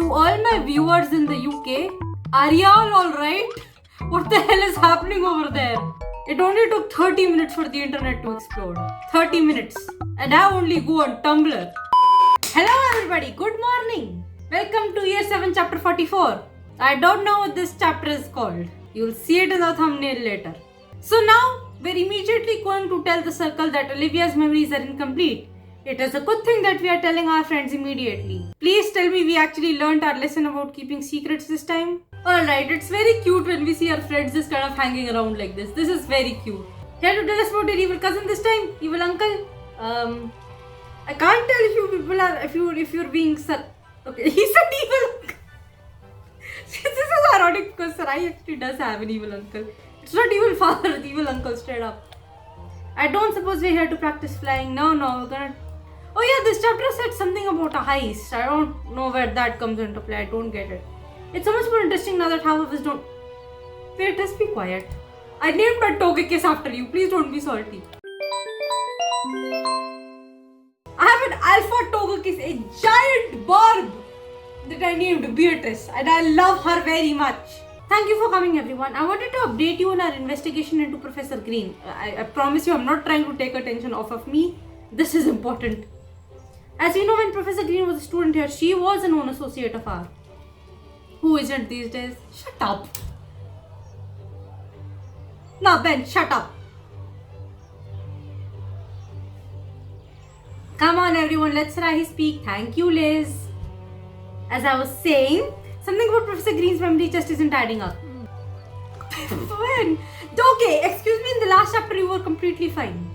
To all my viewers in the UK, are y'all alright? What the hell is happening over there? It only took 30 minutes for the internet to explode. 30 minutes. And I only go on Tumblr. Hello everybody, good morning. Welcome to Year 7 Chapter 44. I don't know what this chapter is called. You'll see it in the thumbnail later. So now, we're immediately going to tell the circle that Olivia's memories are incomplete. It is a good thing that we are telling our friends immediately. Please tell me we actually learned our lesson about keeping secrets this time. Alright, it's very cute when we see our friends just kind of hanging around like this. This is very cute. Here to tell us about your evil cousin this time? Evil uncle? I can't tell if you people are, if you're being okay, he said evil uncle. This is ironic because Sarai actually does have an evil uncle. It's not evil father, it's evil uncle straight up. I don't suppose we're here to practice flying. No, we're gonna... Oh yeah, this chapter said something about a heist. I don't know where that comes into play. I don't get it. It's so much more interesting now that half of us don't... Wait, just be quiet. I named my Togekiss after you. Please don't be salty. I have an alpha Togekiss, a giant barb that I named Beatrice, and I love her very much. Thank you for coming, everyone. I wanted to update you on our investigation into Professor Green. I promise you I'm not trying to take attention off of me. This is important. As you know, when Professor Green was a student here, she was a known associate of ours. Who isn't these days? Shut up. Now Ben, shut up. Come on everyone, let's Rahi speak. Thank you, Liz. As I was saying, something about Professor Green's memory just isn't adding up. When? Okay, excuse me, in the last chapter you were completely fine.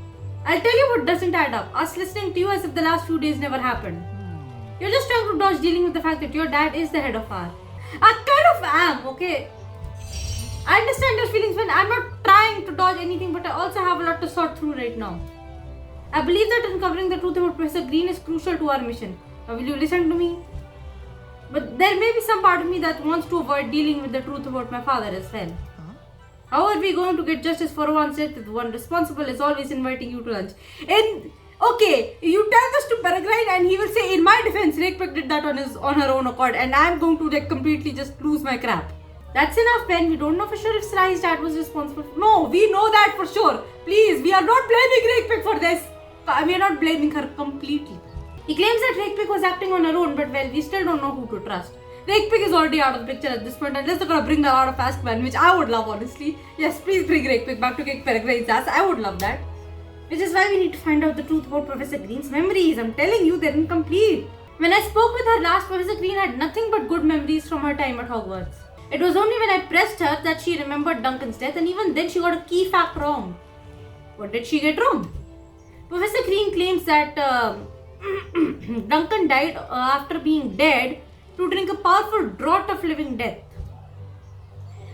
I'll tell you what doesn't add up. Us listening to you as if the last few days never happened. You're just trying to dodge dealing with the fact that your dad is the head of our... I kind of am, okay? I understand your feelings when I'm not trying to dodge anything, but I also have a lot to sort through right now. I believe that uncovering the truth about Professor Green is crucial to our mission. Now, will you listen to me? But there may be some part of me that wants to avoid dealing with the truth about my father as well. How are we going to get justice for one's death if the one responsible is always inviting you to lunch? Okay, you tell this to Peregrine and he will say, in my defense, Rakepek did that on her own accord and I'm going to completely just lose my crap. That's enough, Ben. We don't know for sure if Sarai's dad was responsible. No, we know that for sure. Please, we are not blaming Rakepek for this. We are not blaming her completely. He claims that Rakepek was acting on her own, but well, we still don't know who to trust. Rakepek is already out of the picture at this point, unless they're gonna bring the out of Azkaban, which I would love, honestly. Yes, please bring Rakepek back to kick Peregrine's ass. I would love that. Which is why we need to find out the truth about Professor Green's memories. I'm telling you, they're incomplete. When I spoke with her last, Professor Green had nothing but good memories from her time at Hogwarts. It was only when I pressed her that she remembered Duncan's death, and even then she got a key fact wrong. What did she get wrong? Professor Green claims that Duncan died after being dead to drink a powerful draught of living death.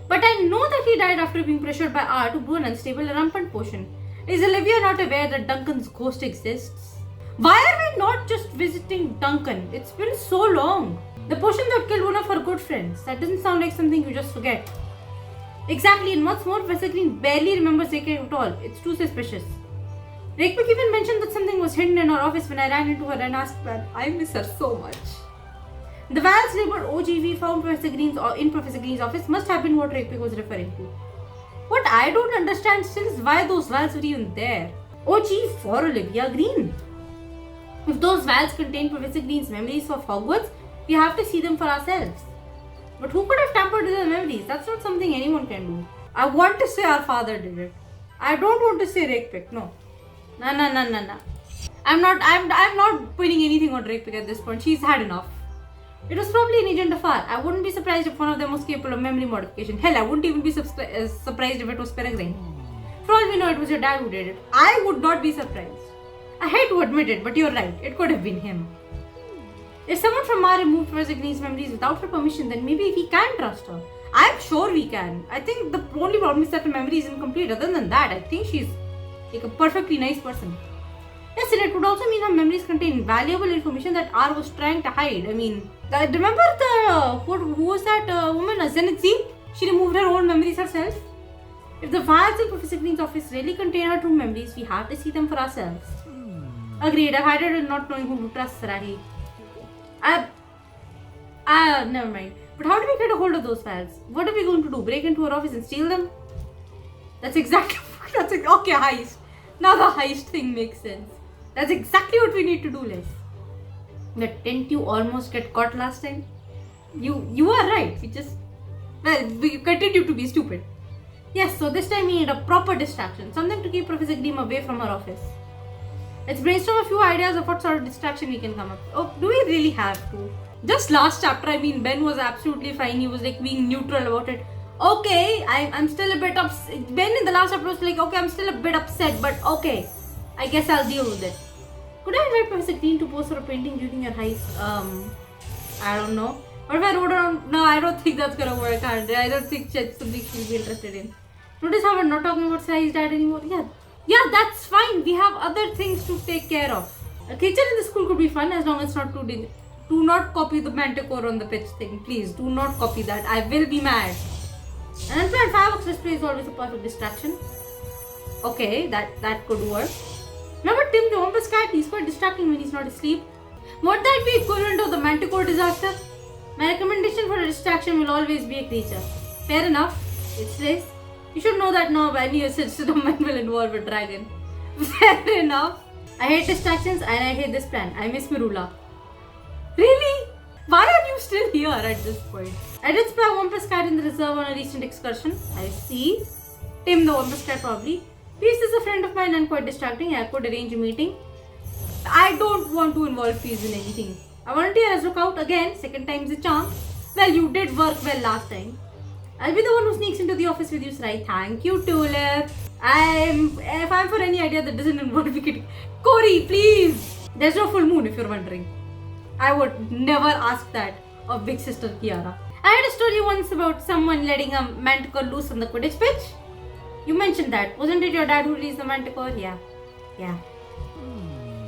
But I know that he died after being pressured by R to brew an unstable rampant potion. Is Olivia not aware that Duncan's ghost exists? Why are we not just visiting Duncan? It's been so long. The potion that killed one of her good friends. That doesn't sound like something you just forget. Exactly, and what's more, Professor Green barely remembers Rakepek at all. It's too suspicious. Rakepek even mentioned that something was hidden in her office when I ran into her and asked, man, I miss her so much. The vials labeled OGV found in Professor Green's office must have been what Rakepek was referring to. What I don't understand still is why those vials were even there. OG for Olivia Green. If those vials contain Professor Green's memories of Hogwarts, we have to see them for ourselves. But who could have tampered with the memories? That's not something anyone can do. I want to say our father did it. I don't want to say Rakepek, no. No. I'm not putting anything on Rakepek at this point. She's had enough. It was probably an agent of ours. I wouldn't be surprised if one of them was capable of memory modification. Hell, I wouldn't even be surprised if it was Peregrine. For all we know, it was your dad who did it. I would not be surprised. I hate to admit it, but you're right. It could have been him. If someone from our removed Professor Green's memories without her permission, then maybe we can trust her. I'm sure we can. I think the only problem is that her memory is incomplete. Other than that, I think she's like a perfectly nice person. Yes, and it would also mean her memories contain valuable information that R was trying to hide. I mean, remember who was that woman, Zenitzi? She removed her own memories herself. If the vials in Professor Green's office really contain her true memories, we have to see them for ourselves. Agreed, I've had it in not knowing who to trust, Sarahi. Never mind. But how do we get a hold of those files? What are we going to do? Break into her office and steal them? That's exactly... okay, heist. Now the heist thing makes sense. That's exactly what we need to do, Les. But didn't you almost get caught last time? You are right. We continue to be stupid. Yes, so this time we need a proper distraction. Something to keep Professor Green away from her office. Let's brainstorm a few ideas of what sort of distraction we can come up with. Oh, do we really have to? Just last chapter, Ben was absolutely fine. He was being neutral about it. Okay, I'm still a bit upset. Ben in the last chapter was okay, I'm still a bit upset, but okay. I guess I'll deal with it. Could I invite Professor Green to pose for a painting during your heist? I don't know. What if I wrote down? No, I don't think that's gonna work. I don't think that's something she'll be interested in. Notice how we're not talking about Sarai's dad anymore? Yeah, that's fine. We have other things to take care of. A creature in the school could be fun as long as it's not too dangerous. Do not copy the manticore on the pitch thing. Please, do not copy that. I will be mad. An unplanned fireworks display is always a perfect distraction. Okay, that could work. Remember Tim the Olympus cat? He's quite distracting when he's not asleep. Would that be equivalent of the manticore disaster? My recommendation for a distraction will always be a creature. Fair enough. It's this. You should know that now any system will involve a dragon. Fair enough. I hate distractions and I hate this plan. I miss Mirula. Really? Why are you still here at this point? I did spy Olympus cat in the reserve on a recent excursion. I see. Tim the Olympus cat probably. Peace is a friend of mine and quite distracting. I could arrange a meeting. I don't want to involve Peace in anything. I volunteer as lookout again. Second time's a charm. Well, you did work well last time. I'll be the one who sneaks into the office with you, Sarai. Thank you, Tulip. If I'm for any idea that doesn't involve getting... Corey, please! There's no full moon if you're wondering. I would never ask that of big sister Kiara. I had a story once about someone letting a manticore loose on the Quidditch pitch. You mentioned that. Wasn't it your dad who released the manticore? Yeah.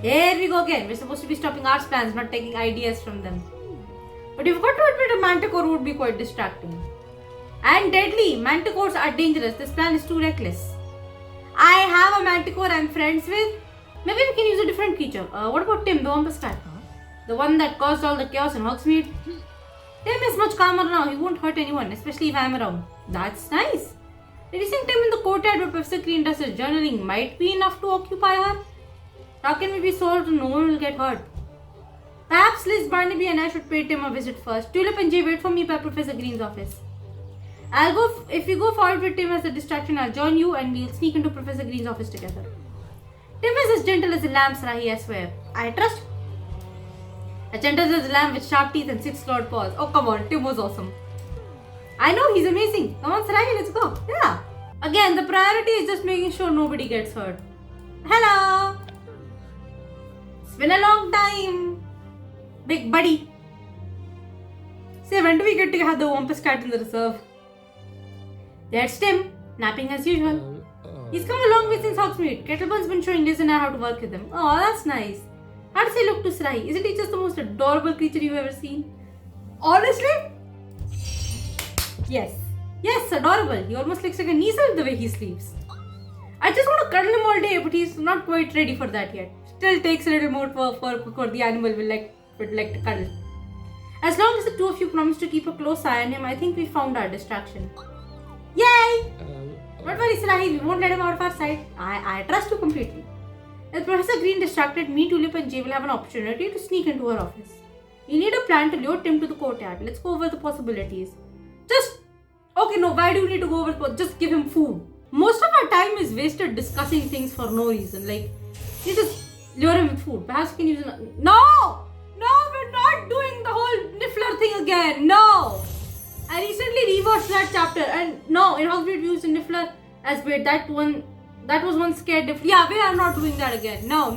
Here we go again. We're supposed to be stopping our plans, not taking ideas from them. But you've got to admit a manticore would be quite distracting. And deadly. Manticores are dangerous. This plan is too reckless. I have a manticore I'm friends with. Maybe we can use a different creature. What about Tim, the Olympus cat? The one that caused all the chaos in Hogsmeade? Tim is much calmer now. He won't hurt anyone, especially if I'm around. That's nice. Releasing Tim in the courtyard where Professor Green does his journaling might be enough to occupy her. How can we be sure no one will get hurt? Perhaps Liz, Barnaby and I should pay Tim a visit first. Tulip and Jay wait for me by Professor Green's office. I'll go, if you go forward with Tim as a distraction, I'll join you and we'll sneak into Professor Green's office together. Tim is as gentle as a lamb, Sarahi, I swear. I trust. As gentle as a lamb with sharp teeth and 6 clawed paws. Oh, come on, Tim was awesome. I know, he's amazing. Come on, Sarahi, let's go. Yeah. Again, the priority is just making sure nobody gets hurt. Hello. It's been a long time. Big buddy. Say, when do we get to have the Olympus cat in the reserve? There's Tim, napping as usual. He's come a long way since Hogsmeade. Kettleburn's been showing Liz and I how to work with him. Oh, that's nice. How does he look to Sarahi? Isn't he just the most adorable creature you've ever seen? Honestly? Yes. Yes, adorable. He almost looks like a Niesel the way he sleeps. I just want to cuddle him all day, but he's not quite ready for that yet. Still takes a little more for the animal would like to cuddle. As long as the two of you promise to keep a close eye on him, I think we found our distraction. Yay! Don't worry, Sarahi, we won't let him out of our sight. I trust you completely. If Professor Green distracted, me, Tulip and Jay will have an opportunity to sneak into her office. We need a plan to lure Tim to the courtyard. Let's go over the possibilities. Why do we need to go over? Just give him food. Most of our time is wasted discussing things for no reason. You just lure him with food. Perhaps we can use No, we're not doing the whole Niffler thing again. No! I recently rewatched that chapter and no, in Hogsmeade we used a Niffler as bait. That was one scared Niffler. Yeah, we are not doing that again. No.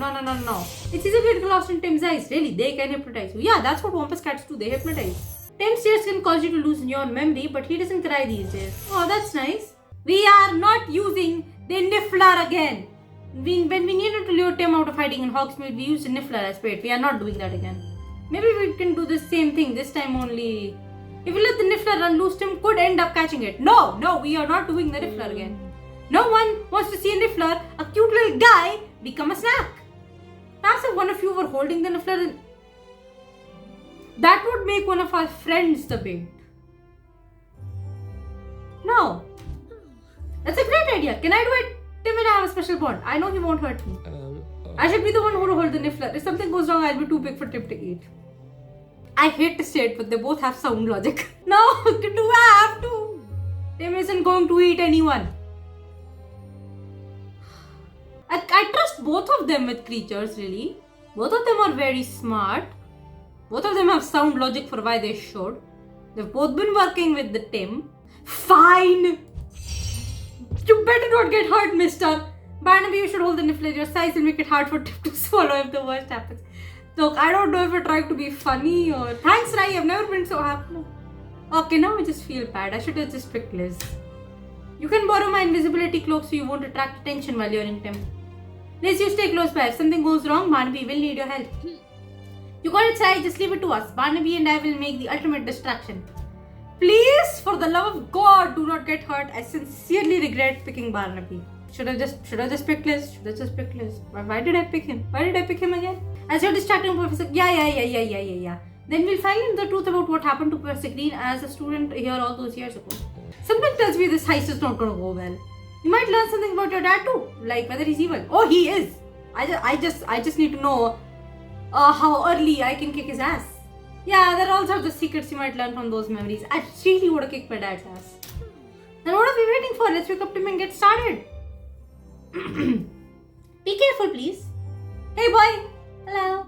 It's easy to get lost in Tim's eyes. Really, they can hypnotize you. Yeah, that's what Wampus cats do. They hypnotize. Tim's tears can cause you to lose your memory, but he doesn't cry these days. Oh, that's nice. We are not using the Niffler again. When we needed to lure Tim out of hiding in Hogsmeade, we used a Niffler as bait. We are not doing that again. Maybe we can do the same thing this time only. If we let the Niffler run loose, Tim could end up catching it. No, we are not doing the Niffler again. No one wants to see a Niffler, a cute little guy, become a snack. Perhaps if one of you were holding the Niffler That would make one of our friends the bait. No. That's a great idea. Can I do it? Tim and I have a special bond. I know he won't hurt me. I should be the one who will hold the niffler. If something goes wrong, I'll be too big for Tim to eat. I hate to say it, but they both have sound logic. No, do I have to? Tim isn't going to eat anyone. I trust both of them with creatures, really. Both of them are very smart. Both of them have sound logic for why they should. They've both been working with the Tim. Fine! You better not get hurt, mister. Barnaby, you should hold the niffler. Your size will make it hard for Tim to swallow if the worst happens. Look, I don't know if you're trying to be funny or... Thanks, Rai. I've never been so happy. Okay, now I just feel bad. I should have just picked Liz. You can borrow my invisibility cloak so you won't attract attention while you're in Tim. Liz, you stay close by. If something goes wrong, Barnaby will need your help. You got it, Sai. Just leave it to us. Barnaby and I will make the ultimate distraction. Please, for the love of God, do not get hurt. I sincerely regret picking Barnaby. Should I just pick Liz? Why did I pick him? Why did I pick him again? As you're distracting Professor... Yeah. Then we'll find the truth about what happened to Professor Green as a student here all those years ago. Something tells me this heist is not going to go well. You might learn something about your dad too, like whether he's evil. Oh, he is. I just need to know how early I can kick his ass. Yeah, there are all sorts of secrets you might learn from those memories. I really would have kicked my dad's ass. Then what are we waiting for? Let's wake up Tim and get started. Be careful, please. Hey, boy. Hello.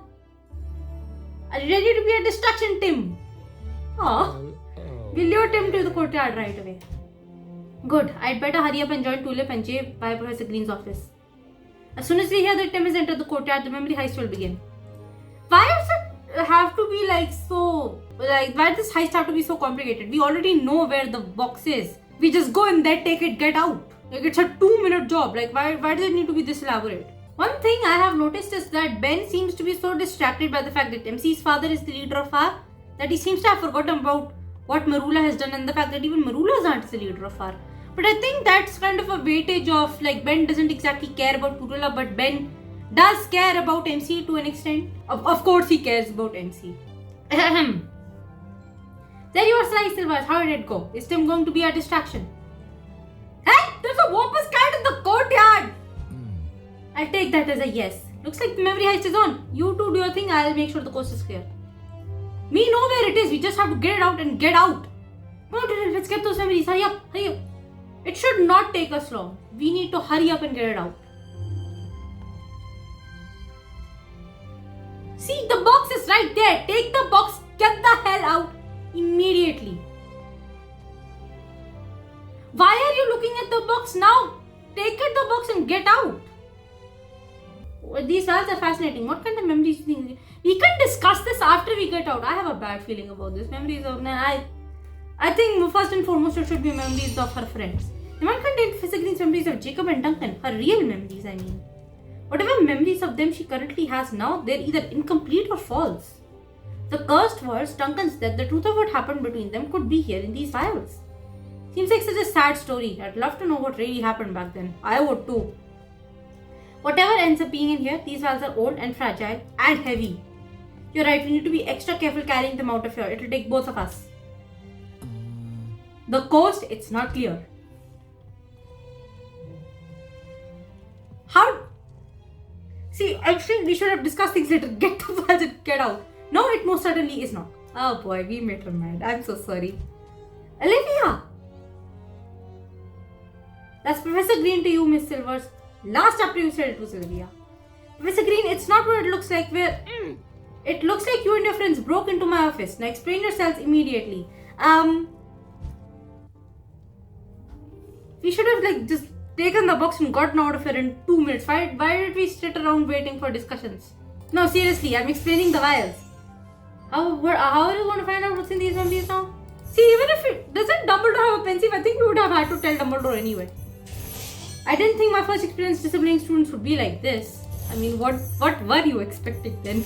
Are you ready to be a distraction, Tim? We'll lure Tim to the courtyard right away. Good. I'd better hurry up and join Tulip and Jay by Professor Green's office. As soon as we hear that Tim has entered the courtyard, the memory heist will begin. Why does it have to be why does this heist have to be so complicated? We already know where the box is. We just go in there, take it, get out. It's a 2-minute job. Why does it need to be this elaborate? One thing I have noticed is that Ben seems to be so distracted by the fact that MC's father is the leader of R that he seems to have forgotten about what Marula has done and the fact that even Marula's aunt is the leader of R. But I think that's kind of a weightage of Ben doesn't exactly care about Marula, but Ben does care about MC to an extent. Of course he cares about MC. There you are, Sly Silvers. How did it go? Is Tim going to be a distraction? Hey! There's a Whoppers cat in the courtyard! I'll take that as a yes. Looks like the memory heist is on. You two do your thing, I'll make sure the coast is clear. We know where it is, we just have to get it out and get out. Come on, let's get those memories. Hurry up. It should not take us long. We need to hurry up and get it out. See, the box is right there. Take the box, get the hell out immediately. Why are you looking at the box now? Take the box and get out. These files are fascinating. What kind of memories do you think? We can discuss this after we get out. I have a bad feeling about this. Memories of... I think first and foremost it should be memories of her friends. They might contain Professor Green's memories of Jacob and Duncan. Her real memories, I mean. Whatever memories of them she currently has now, they're either incomplete or false. The cursed words, Duncan's death, the truth of what happened between them could be here in these files. Seems like such a sad story. I'd love to know what really happened back then. I would too. Whatever ends up being in here, these files are old and fragile and heavy. You're right, we need to be extra careful carrying them out of here. It'll take both of us. The coast, it's not clear. How? See, I think we should have discussed things later. Get the files and get out. No, it most certainly is not. Oh boy, we made her mad. I'm so sorry. Olivia! That's Professor Green to you, Miss Silvers. Last chapter you said it was Olivia. Professor Green, it's not what it looks like. It looks like you and your friends broke into my office. Now explain yourselves immediately. We should have just taken the box and gotten out of here in 2 minutes. Why did we sit around waiting for discussions? No, seriously, I'm explaining the vials. How are you going to find out what's in these memories now? See, even if it doesn't Dumbledore have a pensieve, I think we would have had to tell Dumbledore anyway. I didn't think my first experience disciplining students would be like this. I mean, what were you expecting then?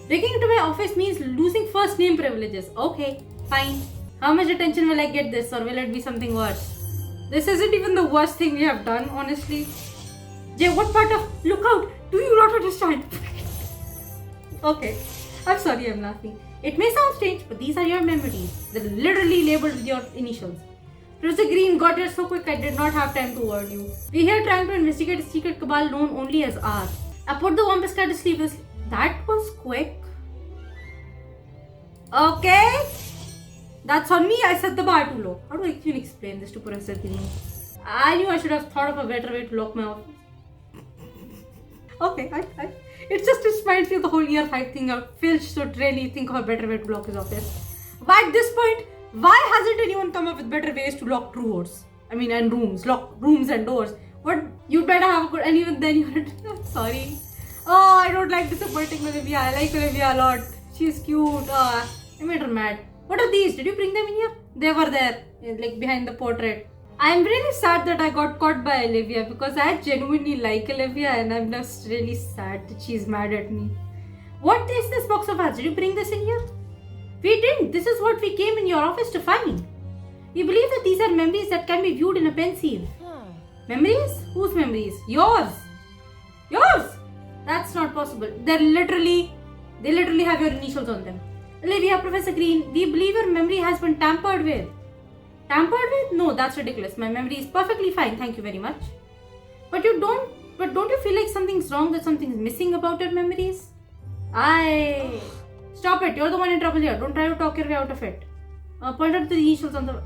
Breaking into my office means losing first name privileges. Okay, fine. How much attention will I get this, or will it be something worse? This isn't even the worst thing we have done, honestly. Jay, what part of look out do you not understand? Okay. I'm sorry, I'm laughing. It may sound strange, but these are your memories. They're literally labeled with your initials. Professor Green got here so quick I did not have time to warn you. We're here trying to investigate a secret cabal known only as R. I put the Wampus cat to sleep. That was quick. Okay. That's on me. I set the bar too low. How do I even explain this to Professor Green? I knew I should have thought of a better way to lock my office. Okay, it just reminds me of the whole year 5 thing. Phil should really think of a better way to lock his office. But at this point, why hasn't anyone come up with better ways to lock doors? I mean, and rooms. Lock rooms and doors. What? You better have a good... And even then you're... Sorry. Oh, I don't like disappointing Olivia. I like Olivia a lot. She's cute. I made her mad. What are these? Did you bring them in here? They were there. Like behind the portrait. I'm really sad that I got caught by Olivia because I genuinely like Olivia and I'm just really sad that she's mad at me. What is this box of ads? Did you bring this in here? We didn't. This is what we came in your office to find. We believe that these are memories that can be viewed in a pencil. Memories? Whose memories? Yours. Yours? That's not possible. They literally have your initials on them. Olivia, Professor Green, we believe your memory has been tampered with. Tampered with? No, that's ridiculous. My memory is perfectly fine. Thank you very much. But don't you feel like something's wrong, that something's missing about your memories? Stop it. You're the one in trouble here. Don't try to talk your way out of it. Point out the initials on the...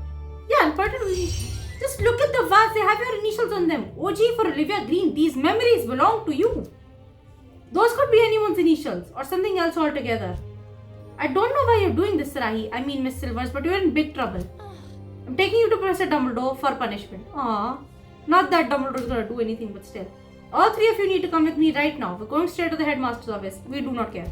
Yeah, point out the... Just look at the vase. They have your initials on them. OG for Olivia Green. These memories belong to you. Those could be anyone's initials or something else altogether. I don't know why you're doing this, Rahi. I mean, Miss Silvers, but you're in big trouble. I'm taking you to Professor Dumbledore for punishment. Not that Dumbledore is going to do anything, but still. All 3 of you need to come with me right now. We're going straight to the headmaster's office. We do not care.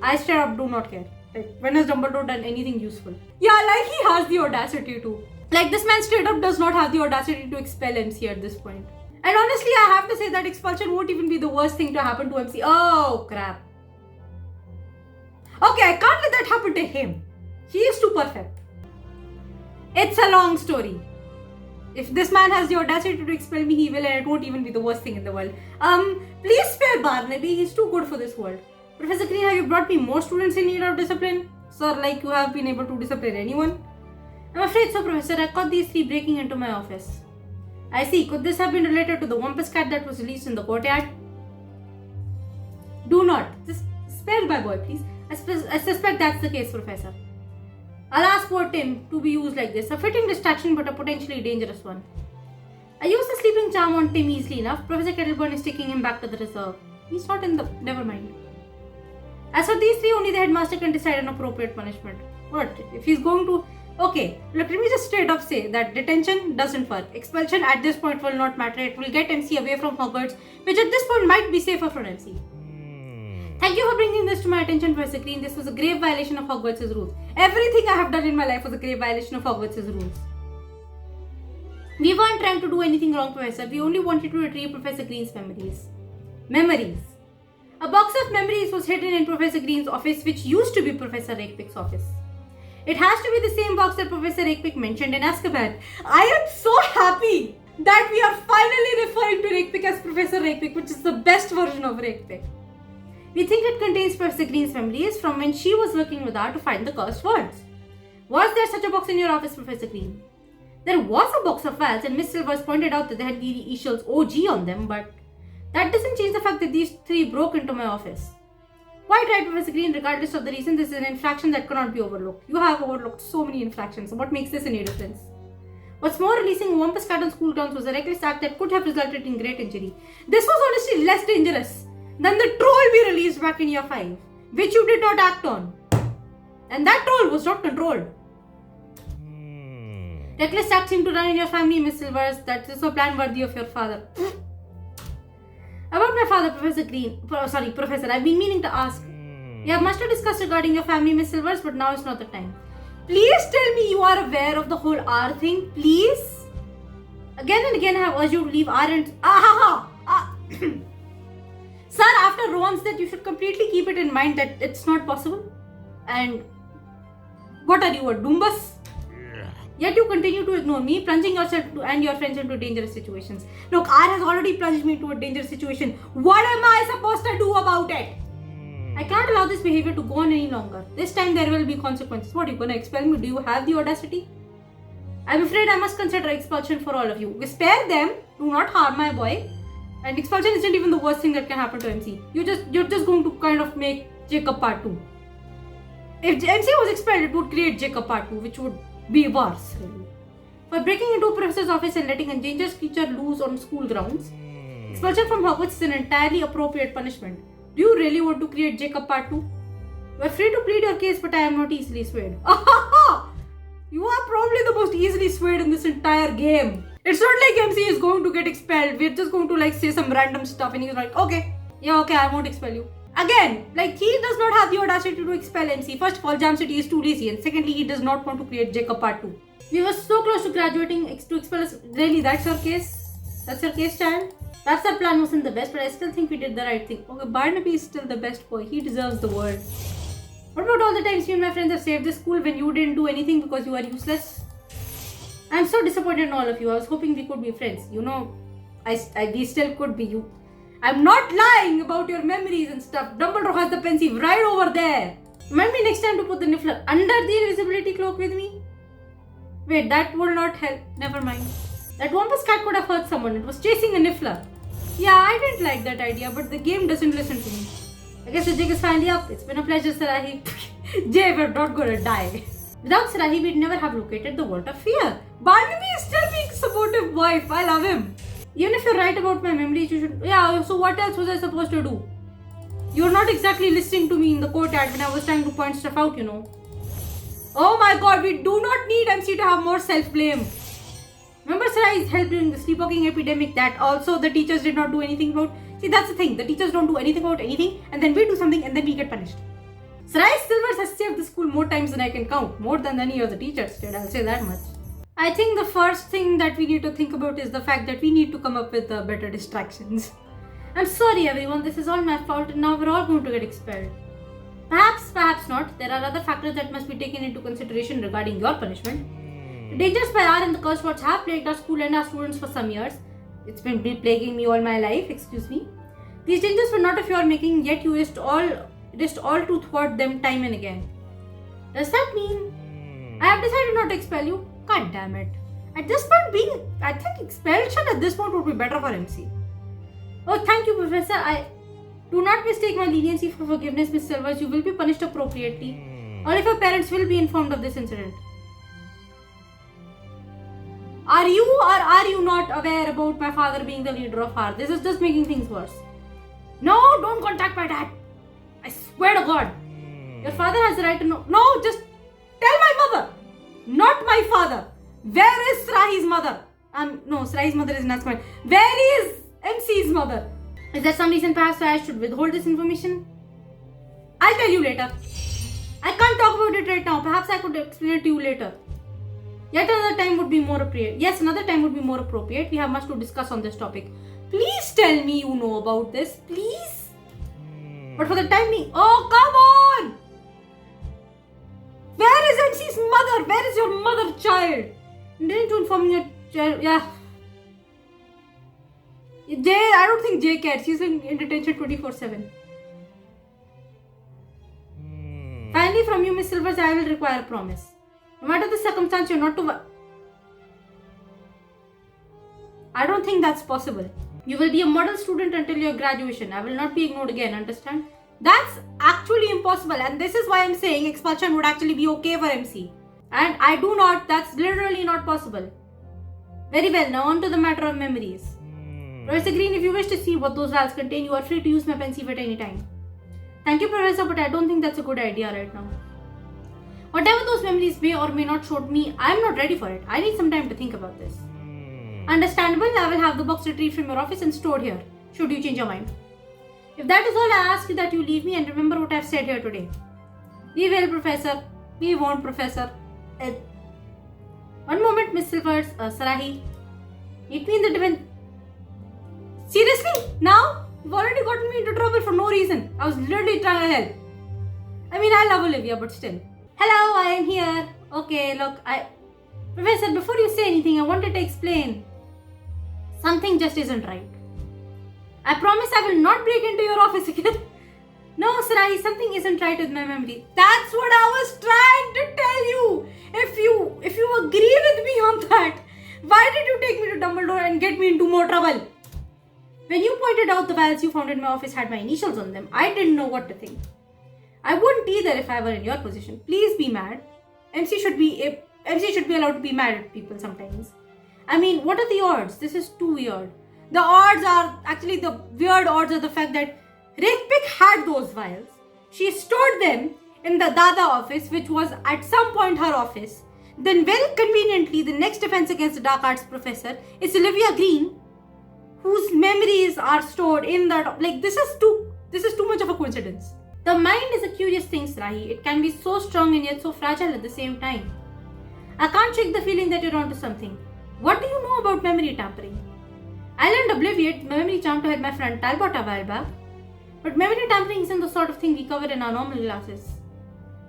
I straight up do not care. Like, when has Dumbledore done anything useful? Yeah, like he has the audacity to. Like, this man straight up does not have the audacity to expel MC at this point. And honestly, I have to say that expulsion won't even be the worst thing to happen to MC. Oh, crap. Okay, I can't let that happen to him. He is too perfect. It's a long story. If this man has the audacity to expel me, he will, and it won't even be the worst thing in the world. Please spare Barnaby. He's too good for this world. Professor Green, have you brought me more students in need of discipline? Sir, like you have been able to discipline anyone? I'm afraid so, Professor. I caught these 3 breaking into my office. I see. Could this have been related to the Wampus cat that was released in the courtyard? Do not. Just spare my boy, please. I suspect that's the case, Professor. I'll ask for Tim to be used like this. A fitting distraction, but a potentially dangerous one. I used the sleeping charm on Tim easily enough. Professor Kettleburn is taking him back to the reserve. He's not in the... Never mind. As for these 3, only the headmaster can decide an appropriate punishment. What? If he's going to... Okay, look, let me just straight up say that detention doesn't work. Expulsion at this point will not matter. It will get MC away from Hogwarts, which at this point might be safer for MC. Thank you for bringing this to my attention, Professor Green. This was a grave violation of Hogwarts' rules. Everything I have done in my life was a grave violation of Hogwarts' rules. We weren't trying to do anything wrong, Professor. We only wanted to retrieve Professor Green's memories. Memories. A box of memories was hidden in Professor Green's office, which used to be Professor Rakepick's office. It has to be the same box that Professor Rakepick mentioned in Azkaban. I am so happy that we are finally referring to Rakepick as Professor Rakepick, which is the best version of Rakepick. We think it contains Professor Green's memories from when she was working with her to find the cursed words. Was there such a box in your office, Professor Green? There was a box of files, and Miss Silvers pointed out that they had the initials OG on them, but that doesn't change the fact that these 3 broke into my office. Quite right, Professor Green. Regardless of the reason, this is an infraction that cannot be overlooked. You have overlooked so many infractions, so what makes this any difference? What's more, releasing a Wampus cat on school grounds was a reckless act that could have resulted in great injury. This was honestly less dangerous than the troll we released back in year 5, which you did not act on. And that troll was not controlled. Reckless acts seem to run in your family, Miss Silvers. That is a plan worthy of your father. About my father, Professor Green. Professor, I've been meaning to ask. You have much to discuss regarding your family, Miss Silvers, but now is not the time. Please tell me you are aware of the whole R thing, please. Again and again I have urged you to leave R and... Sir, after Ron's death, you should completely keep it in mind that it's not possible. And... What are you, a Doombus? Yet you continue to ignore me, plunging yourself and your friends into dangerous situations. Look, R has already plunged me into a dangerous situation. What am I supposed to do about it? I cannot allow this behavior to go on any longer. This time there will be consequences. What, are you gonna expel me? Do you have the audacity? I'm afraid I must consider expulsion for all of you. Spare them. Do not harm my boy. And expulsion isn't even the worst thing that can happen to MC. You're just going to kind of make Jacob part 2. If MC was expelled, it would create Jacob part 2, which would be worse, really. For breaking into a professor's office and letting a dangerous creature loose on school grounds, expulsion from Hogwarts is an entirely appropriate punishment. Do you really want to create Jacob part 2? You are free to plead your case, but I am not easily swayed. You are probably the most easily swayed in this entire game. It's not like MC is going to get expelled. We're just going to say some random stuff and he's like, okay, I won't expel you. Again, he does not have the audacity to expel MC. First of all, Jam City is too lazy, and secondly, he does not want to create Jacob part 2. We were so close to graduating to expel us. Really, that's your case? That's your case, child? Perhaps our plan wasn't the best, but I still think we did the right thing. Okay, Barnaby is still the best boy. He deserves the world. What about all the times you and my friends have saved this school when you didn't do anything because you are useless? I'm so disappointed in all of you. I was hoping we could be friends. We still could be. I'm not lying about your memories and stuff. Dumbledore has the pensive right over there. Remind me next time to put the niffler under the invisibility cloak with me. Wait, that will not help. Never mind. That Wampus cat could have hurt someone. It was chasing a niffler. Yeah, I didn't like that idea, but the game doesn't listen to me. I guess the jig is finally up. It's been a pleasure, Sarahi. Jay, we're not gonna die. Without Sarahi, we'd never have located the Vault of Fear. Barnaby is still being a supportive wife. I love him. Even if you're right about my memories, you should... Yeah, so what else was I supposed to do? You're not exactly listening to me in the courtyard when I was trying to point stuff out, Oh my god, we do not need MC to have more self-blame. Remember Sarai's help during the sleepwalking epidemic that also the teachers did not do anything about? See, that's the thing. The teachers don't do anything about anything and then we do something and then we get punished. Sarai Silvers has saved the school more times than I can count. More than any of the teachers did, I'll say that much. I think the first thing that we need to think about is the fact that we need to come up with better distractions. I'm sorry everyone, this is all my fault and now we're all going to get expelled. Perhaps, perhaps not. There are other factors that must be taken into consideration regarding your punishment. The dangers by R and the curse words have plagued our school and our students for some years. It's been plaguing me all my life, excuse me. These dangers were not of your making, yet you risked all to thwart them time and again. Does that mean I have decided not to expel you? God damn it. At this point I think expulsion at this point would be better for MC. Oh, thank you, Professor. Do not mistake my leniency for forgiveness, Miss Silvers. You will be punished appropriately. All of your parents will be informed of this incident. Are you or are you not aware about my father being the leader of R? This is just making things worse. No, don't contact my dad. I swear to God. Your father has the right to know. No, just tell my mother. Not my father. Where is Srahi's mother? No, Srahi's mother is not mine. Where is MC's mother? Is there some reason perhaps I should withhold this information? I'll tell you later. I can't talk about it right now. Perhaps I could explain it to you later. Yet another time would be more appropriate. Yes, another time would be more appropriate. We have much to discuss on this topic. Please tell me you know about this. Please. But for the time being... Oh, come on! Where is MC's mother? Where is your mother, child? Didn't you inform your child? Yeah. Jay, I don't think Jay cares. She's in detention 24/7. Finally, from you, Miss Silvers, I will require a promise. No matter the circumstance, you're not to... I don't think that's possible. You will be a model student until your graduation. I will not be ignored again, understand? That's actually impossible, and this is why I'm saying expulsion would actually be okay for MC. And I do not, that's literally not possible. Very well, now on to the matter of memories. Professor Green, if you wish to see what those files contain, you are free to use my pensieve at any time. Thank you, Professor, but I don't think that's a good idea right now. Whatever those memories may or may not show me, I am not ready for it. I need some time to think about this. Understandable, I will have the box retrieved from your office and stored here, should you change your mind. If that is all, I ask you that you leave me and remember what I have said here today. We will, Professor. We won't, Professor. One moment, Miss Silvers, Sarahi. Meet me in the divan. Seriously? Now? You've already gotten me into trouble for no reason. I was literally trying to help. I mean, I love Olivia, but still. Hello, I am here. Okay, look, Professor, before you say anything, I wanted to explain. Something just isn't right. I promise I will not break into your office again. No, Sarahi, something isn't right with my memory. That's what I was trying to tell you. If you agree with me on that, why did you take me to Dumbledore and get me into more trouble? When you pointed out the vials you found in my office had my initials on them, I didn't know what to think. I wouldn't either if I were in your position. Please be mad. MC should be allowed to be mad at people sometimes. I mean, what are the odds? This is too weird. The weird odds are the fact that Rekpik had those vials. She stored them in the Dada office, which was at some point her office. Then very conveniently, the next defense against the dark arts professor is Olivia Green, whose memories are stored in that. Like, this is too much of a coincidence. The mind is a curious thing, Sarahi. It can be so strong and yet so fragile at the same time. I can't shake the feeling that you're onto something. What do you know about memory tampering? I learned Obliviate, memory charm to hide my friend Talbot a while back. But memory tampering isn't the sort of thing we cover in our normal classes.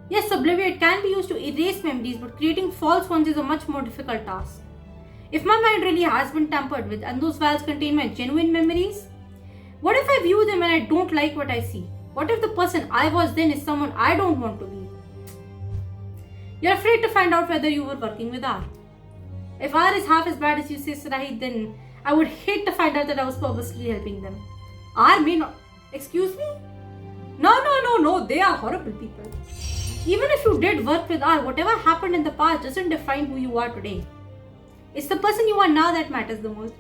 Yes, Obliviate can be used to erase memories, but creating false ones is a much more difficult task. If my mind really has been tampered with and those files contain my genuine memories, what if I view them and I don't like what I see? What if the person I was then is someone I don't want to be? You're afraid to find out whether you were working with R. If R is half as bad as you say, Sarahi, then I would hate to find out that I was purposely helping them. R may not... Excuse me? No, they are horrible people. Even if you did work with R, whatever happened in the past doesn't define who you are today. It's the person you are now that matters the most.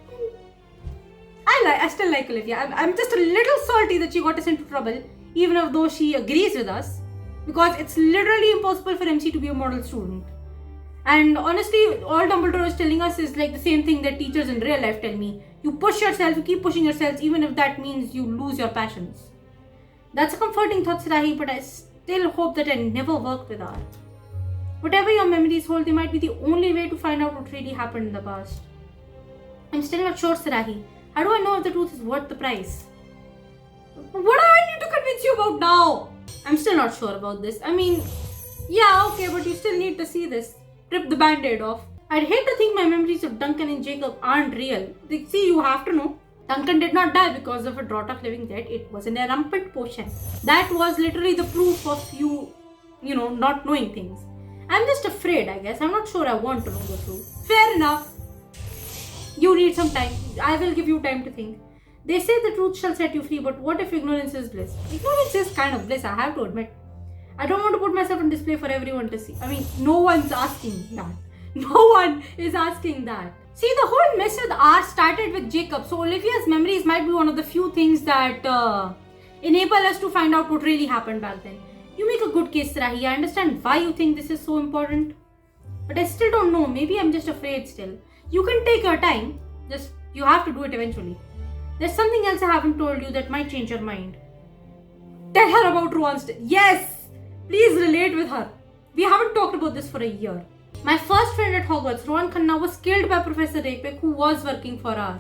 I still like Olivia. I'm just a little salty that she got us into trouble, even though she agrees with us, because it's literally impossible for MC to be a model student. And honestly, all Dumbledore is telling us is like the same thing that teachers in real life tell me. You push yourself, you keep pushing yourselves, even if that means you lose your passions. That's a comforting thought, Sarahi, but I still hope that I never work with her. Whatever your memories hold, they might be the only way to find out what really happened in the past. I'm still not sure, Sarahi. How do I know if the truth is worth the price? What do I need to convince you about now? I'm still not sure about this. I mean, yeah, okay, but you still need to see this. Rip the band-aid off. I'd hate to think my memories of Duncan and Jacob aren't real. See, you have to know. Duncan did not die because of a draught of living dead. It was an rampant potion. That was literally the proof of you not knowing things. I'm just afraid, I guess. I'm not sure I want to know the truth. Fair enough. You need some time. I will give you time to think. They say the truth shall set you free, but what if ignorance is bliss? Ignorance is kind of bliss, I have to admit. I don't want to put myself on display for everyone to see. I mean, no one's asking that. No one is asking that. See, the whole mess with R started with Jacob. So Olivia's memories might be one of the few things that enable us to find out what really happened back then. You make a good case, Sarahi. I understand why you think this is so important. But I still don't know. Maybe I'm just afraid still. You can take your time. Just, you have to do it eventually. There's something else I haven't told you that might change your mind. Tell her about Rowan's death. Yes! Please relate with her. We haven't talked about this for a year. My first friend at Hogwarts, Rowan Khanna, was killed by Professor Rekpik, who was working for R.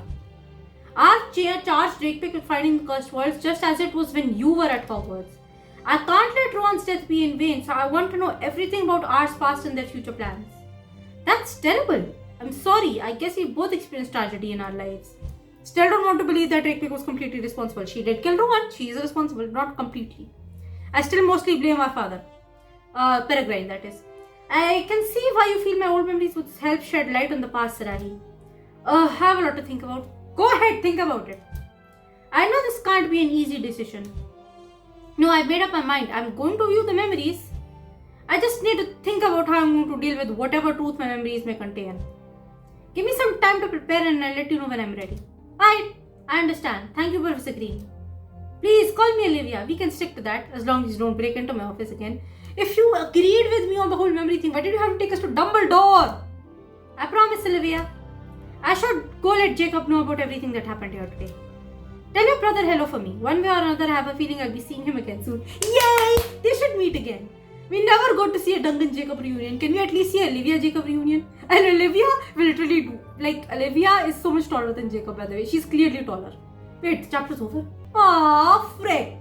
R charged Rekpik with finding the cursed worlds just as it was when you were at Hogwarts. I can't let Rowan's death be in vain, so I want to know everything about R's past and their future plans. That's terrible. I'm sorry, I guess we both experienced tragedy in our lives. Still don't want to believe that Rekpik was completely responsible. She did kill Rowan, she is responsible, not completely. I still mostly blame my father. Peregrine, that is. I can see why you feel my old memories would help shed light on the past, Sarahi. I have a lot to think about. Go ahead, think about it. I know this can't be an easy decision. No, I made up my mind. I'm going to view the memories. I just need to think about how I'm going to deal with whatever truth my memories may contain. Give me some time to prepare and I'll let you know when I'm ready. Right, I understand. Thank you, Professor Green. Please call me Olivia. We can stick to that as long as you don't break into my office again. If you agreed with me on the whole memory thing, why did you have to take us to Dumbledore? I promise, Olivia. I should go let Jacob know about everything that happened here today. Tell your brother hello for me. One way or another, I have a feeling I'll be seeing him again soon. Yay! They should meet again. We never got to see a Duncan Jacob reunion. Can we at least see Olivia Jacob reunion? And Olivia will literally do. Like, Olivia is so much taller than Jacob, by the way. She's clearly taller. Wait, the chapter's over. Aww, frick.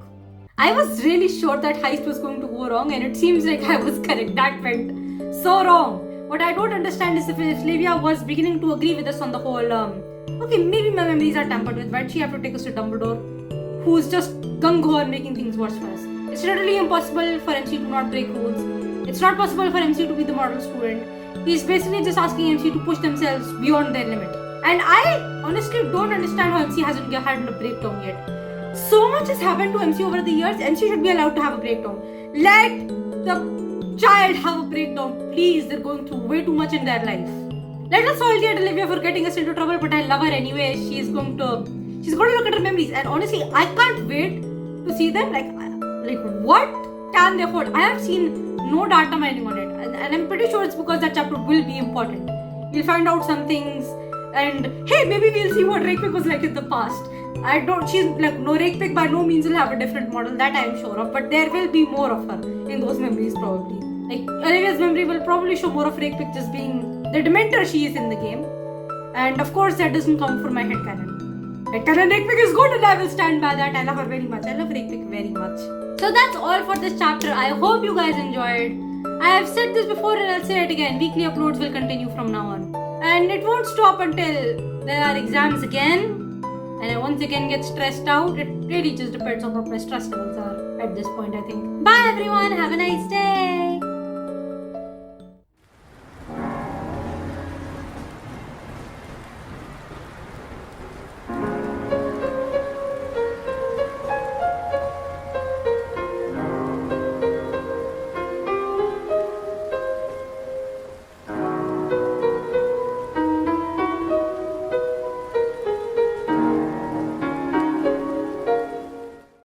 I was really sure that heist was going to go wrong and it seems like I was correct. That went so wrong. What I don't understand is if Olivia was beginning to agree with us on the whole, okay, maybe my memories are tampered with. Why'd she have to take us to Dumbledore, who's just gung-ho on making things worse for us? It's literally impossible for MC to not break rules. It's not possible for MC to be the model student. He's basically just asking MC to push themselves beyond their limit. And I honestly don't understand how MC hasn't had a breakdown yet. So much has happened to MC over the years. MC should be allowed to have a breakdown. Let the child have a breakdown, please. They're going through way too much in their life. Let us all get Olivia for getting us into trouble, but I love her anyway. She's going to look at her memories, and honestly, I can't wait to see them. Like what can they hold? I have seen no data mining on it, and I'm pretty sure it's because that chapter will be important. We'll find out some things, and hey, maybe we'll see what Rakepick was like in the past. She's like, no, Rakepick by no means will have a different model, that I am sure of, but there will be more of her in those memories probably. Like, Olivia's memory will probably show more of Rakepick just being the Dementor she is in the game. And of course, that doesn't come from my headcanon. Headcanon Rakepick is good and I will stand by that. I love her very much. I love Rakepick very much. So that's all for this chapter. I hope you guys enjoyed. I have said this before and I'll say it again. Weekly uploads will continue from now on. And it won't stop until there are exams again. And I once again get stressed out. It really just depends on what my stress levels are at this point, I think. Bye everyone. Have a nice day.